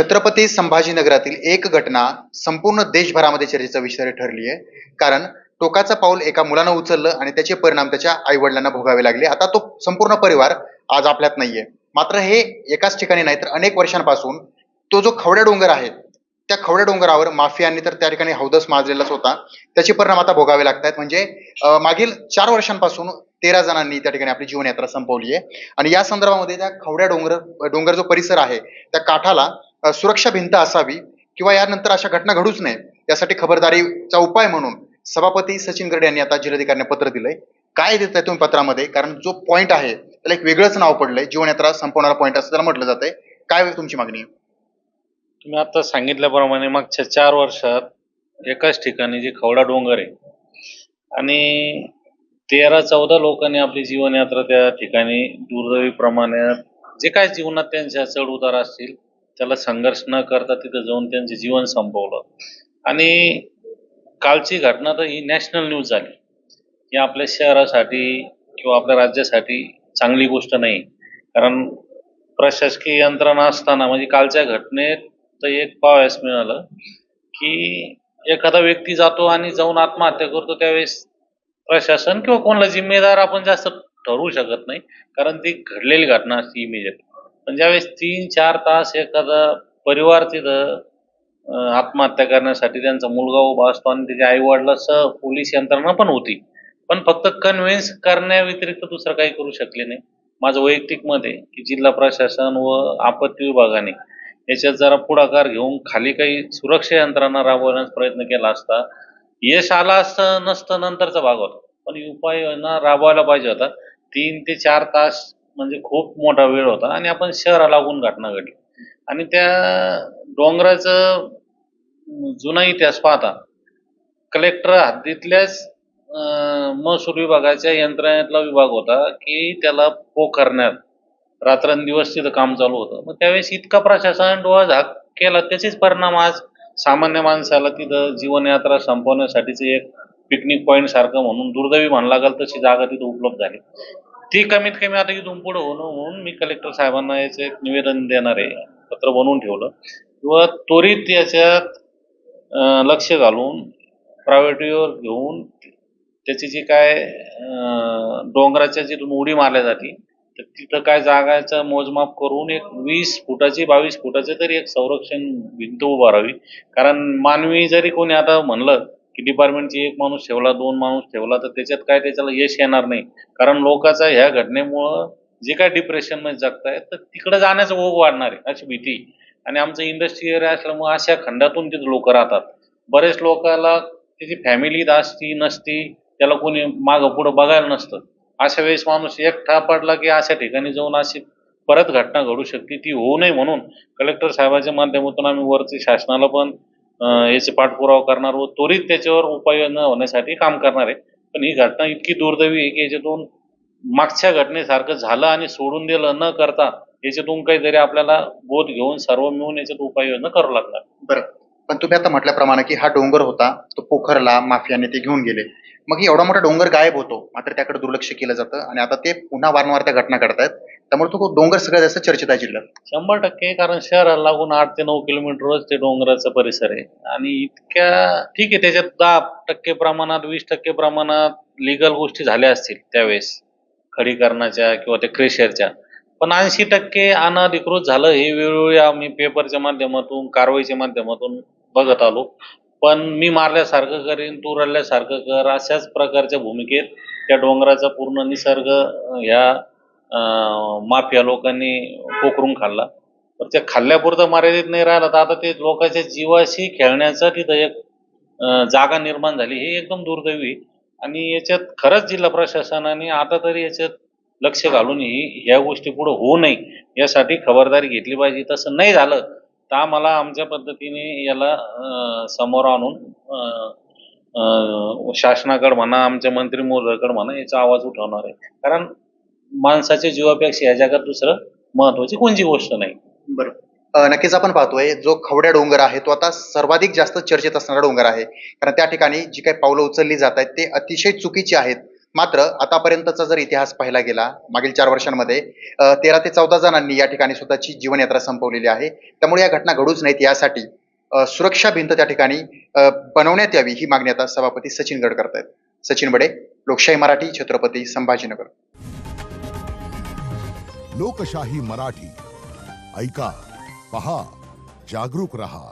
छत्रपती संभाजीनगरातील एक घटना संपूर्ण देशभरामध्ये चर्चेचा विषय ठरली आहे. कारण टोकाचं पाऊल एका मुलानं उचललं आणि त्याचे परिणाम त्याच्या आई-वडिलांना भोगावे लागले. आता तो संपूर्ण परिवार आज आपल्यात नाहीये. मात्र हे एकाच ठिकाणी नाही तर अनेक वर्षांपासून तो जो खवड्या डोंगर आहे, त्या खवड्या डोंगरावर माफियांनी तर त्या ठिकाणी हौदस माजलेलाच होता. त्याचे परिणाम आता भोगावे लागतायत. म्हणजे मागील 4 वर्षांपासून 13 जणांनी त्या ठिकाणी आपली जीवनयात्रा संपवली आहे. आणि या संदर्भामध्ये त्या खवड्या डोंगर जो परिसर आहे, त्या काठाला सुरक्षा भिंत असावी किंवा यानंतर अशा घटना घडूच नये यासाठी खबरदारीचा उपाय म्हणून सभापती सचिन गरड यांनी आता जिल्हाधिकाऱ्यांना पत्र दिलंय. काय देताय तुम्ही पत्रामध्ये? कारण जो पॉइंट आहे त्याला एक वेगळंच नाव पडलंय, जीवनयात्रा संपवणारा पॉइंट असं त्याला म्हटलं जातंय. काय तुमची मागणी आहे? तुम्ही आता सांगितल्याप्रमाणे मागच्या 4 वर्षात एकाच ठिकाणी जे खवडा डोंगर आहे आणि 13-14 लोकांनी आपली जीवनयात्रा त्या ठिकाणी दुर्दैवी प्रमाणात जे काय जीवनात त्यांच्या चढ उतार असतील त्याला संघर्ष न करता तिथं जाऊन त्यांचे जीवन संपवलं. आणि कालची घटना तर ही नॅशनल न्यूज झाली. ही आपल्या शहरासाठी किंवा आपल्या राज्यासाठी चांगली गोष्ट नाही. कारण प्रशासकीय यंत्रणा असताना म्हणजे कालच्या घटनेत तर एक पाहावयास मिळालं की एखादा व्यक्ती जातो आणि जाऊन आत्महत्या करतो, त्यावेळेस प्रशासन किंवा कोणाला जिम्मेदार आपण जास्त ठरवू शकत नाही, कारण ती घडलेली घटना असते इमिजिएट. पण ज्यावेळेस 3-4 तास एखादा परिवार तिथं आत्महत्या करण्यासाठी त्यांचा मुलगा उभा असतो आणि त्याच्या आई वडिलांसह पोलीस यंत्रणा पण होती, पण फक्त कन्व्हिन्स करण्याव्यतिरिक्त दुसरं काही करू शकले नाही. माझं वैयक्तिक मत आहे की जिल्हा प्रशासन व आपत्ती विभागाने याच्यात जरा पुढाकार घेऊन खाली काही सुरक्षा यंत्रणा राबवण्याचा प्रयत्न केला असता यश आलं असतं नसतं नंतरचा भाग होता, पण उपाययोजना राबवायला पाहिजे होता. 3 ते 4 तास म्हणजे खूप मोठा वेळ होता आणि आपण शहरा लागून घटना घडली. आणि त्या डोंगराचं जुना इतिहास पाहता कलेक्टर हद्दीतल्याच महसूल विभागाच्या यंत्रणेतला विभाग होता की त्याला पोखरण्यात रात्रंदिवस तिथं काम चालू होतं. मग त्यावेळेस इतका प्रशासन डोळाझाक केला, त्याचेच परिणाम आज सामान्य माणसाला तिथं जीवनयात्रा संपवण्यासाठीचं एक पिकनिक पॉईंट सारखं म्हणून दुर्दैवी म्हणायला लागेल तशी जागा तिथं उपलब्ध झाली. ती कमीत कमी आता इथून पुढे होणं म्हणून मी कलेक्टर साहेबांना याचं एक निवेदन देणार आहे, पत्र बनवून ठेवलं किंवा त्वरित याच्यात लक्ष घालून प्रायोरिटीवर घेऊन त्याची जी काय डोंगराच्या जिथून उडी मारल्या जाते तर तिथं काय जागाचं मोजमाप करून एक 20 फुटाची 22 फुटाची तरी एक संरक्षण भिंत उभारावी. कारण मानवी जरी कोणी आता म्हणलं की डिपार्टमेंटची एक माणूस ठेवला 2 माणूस ठेवला तर त्याच्यात काय त्याच्याला यश येणार नाही. कारण लोकांचा ह्या घटनेमुळं जे काय डिप्रेशनमध्ये जगतायत तर तिकडे जाण्याचा ओघ वाढणार आहे अशी भीती. आणि आमचं इंडस्ट्री एरिया असल्यामुळे अशा खंडातून तिथे लोक राहतात. बरेच लोकांना त्याची फॅमिली असती नसती, त्याला कोणी मागं पुढं बघायला नसतं. अशा वेळेस माणूस एकटा पडला की अशा ठिकाणी जाऊन अशी परत घटना घडू शकते, ती होऊ नये म्हणून कलेक्टर साहेबांच्या माध्यमातून आम्ही वरती शासनाला पण याचे पाठपुरावा करणार व त्वरित त्याच्यावर उपाययोजना होण्यासाठी काम करणार आहे. पण ही घटना इतकी दुर्दैवी आहे की याच्यातून मागच्या घटनेसारखं झालं आणि सोडून दिलं न करता याच्यातून काहीतरी आपल्याला बोध घेऊन सर्व मिळून याच्यात उपाययोजना करावं लागणार. बरं. पण तुम्ही आता म्हटल्याप्रमाणे की हा डोंगर होता, तो पोखरला माफियाने ते घेऊन गेले. मग एवढा मोठा डोंगर गायब होतो, मात्र त्याकडे दुर्लक्ष केलं जातं आणि आता ते पुन्हा वारंवार त्या घटना घडतायत. त्यामुळे तो डोंगर सगळ्यात जास्त चर्चेत आहे जिल्ह्यात. 100% कारण शहराला लागून 8 ते 9 किलोमीटरच ते डोंगराचा परिसर आहे. आणि इतक्या ठीक आहे त्याच्यात 10% प्रमाणात 20% प्रमाणात लिगल गोष्टी झाल्या असतील त्यावेळेस खडीकरणाच्या किंवा त्या क्रेशरच्या, पण 80% अनधिकृत झालं हे वेळोवेळी आम्ही पेपरच्या माध्यमातून कारवाईच्या माध्यमातून बघत आलो. पण मी मारल्यासारखं करीन तू रडल्यासारखं कर अशाच प्रकारच्या भूमिकेत त्या डोंगराचा पूर्ण निसर्ग ह्या माफिया लोकांनी पोखरून खाल्ला. तर त्या खाल्ल्यापुरतं मर्यादित नाही राहिलं तर आता ते लोकांच्या जीवाशी खेळण्याचं तिथं एक जागा निर्माण झाली, हे एकदम दुर्दैवी. आणि याच्यात खरंच जिल्हा प्रशासनाने आता तरी याच्यात लक्ष घालून ह्या गोष्टी पुढे होऊ नये यासाठी खबरदारी घेतली पाहिजे. तसं नाही झालं तर आम्हाला आमच्या पद्धतीने याला समोर आणून शासनाकडे म्हणा आमच्या मंत्री महोदयाकडे म्हणा याचा आवाज उठवणार आहे. कारण माणसाच्या जीवापेक्षा या जगात दुसरं महत्वाची कोणती गोष्ट नाही. बरं. नक्कीच आपण पाहतोय जो खवड्या डोंगर आहे तो आता सर्वाधिक जास्त चर्चेत असणारा डोंगर आहे. कारण त्या ठिकाणी जी काही पावलं उचलली जात आहेत ते अतिशय चुकीची आहेत. मात्र आतापर्यंतचा जर इतिहास पाहिला गेला मागील 4 वर्षांमध्ये 13 ते 14 जणांनी या ठिकाणी स्वतःची जीवनयात्रा संपवलेली आहे. त्यामुळे या घटना घडूच नयेत यासाठी सुरक्षा भिंत त्या ठिकाणी बनवण्यात यावी ही मागणी आता सभापती सचिन गड करतायत. सचिन बडे, लोकशाही मराठी, छत्रपती संभाजीनगर. लोकशाही मराठी ऐका, पहा, जागरूक रहा.